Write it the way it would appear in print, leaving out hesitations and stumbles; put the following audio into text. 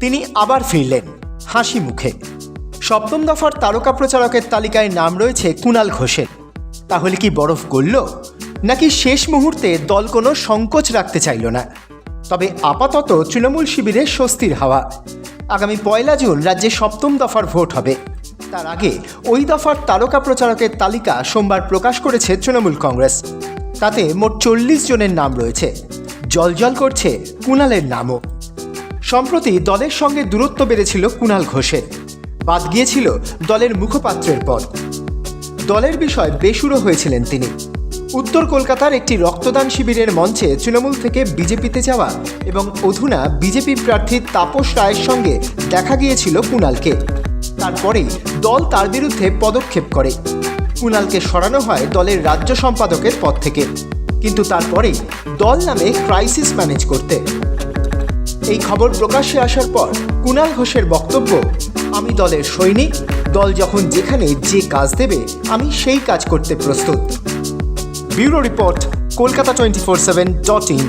তিনি আবার ফিরলেন হাসি মুখে। সপ্তম দফার তারকা প্রচারকের তালিকায় নাম রয়েছে কুণাল ঘোষের। তাহলে কি বরফ গলল, নাকি শেষ মুহূর্তে দল কোনো সংকোচ রাখতে চাইল না? তবে আপাতত তৃণমূল শিবিরে স্বস্তির হাওয়া। আগামী 1 জুন রাজ্যে সপ্তম দফার ভোট হবে। তার আগে ওই দফার তারকা প্রচারকের তালিকা সোমবার প্রকাশ করেছে তৃণমূল কংগ্রেস। তাতে মোট 40 জনের নাম রয়েছে। জলজল করছে কুণালের নামও। সম্প্রতি দলের সঙ্গে দূরত্ব বেড়েছিল কুণাল ঘোষের, বাদ গিয়েছিল দলের মুখপাত্রের পদ। দলের বিষয় বেসুরো হয়েছিলেন তিনি। উত্তর কলকাতার একটি রক্তদান শিবিরের মঞ্চে তৃণমূল থেকে বিজেপিতে যাওয়া এবং অধুনা বিজেপি প্রার্থী তাপস রায়ের সঙ্গে দেখা গিয়েছিল কুণালকে। তারপরেই দল তার বিরুদ্ধে পদক্ষেপ করে। কুণালকে সরানো হয় দলের রাজ্য সম্পাদকের পদ থেকে, কিন্তু তারপরেই দল নামে ক্রাইসিস ম্যানেজ করতে। এই খবর প্রকাশ্যে আসার পর কুণাল ঘোষের বক্তব্য, আমি দলের সৈনিক, দল যখন যেখানে যে কাজ দেবে আমি সেই কাজ করতে প্রস্তুত। Bureau report, Kolkata 24/7.in।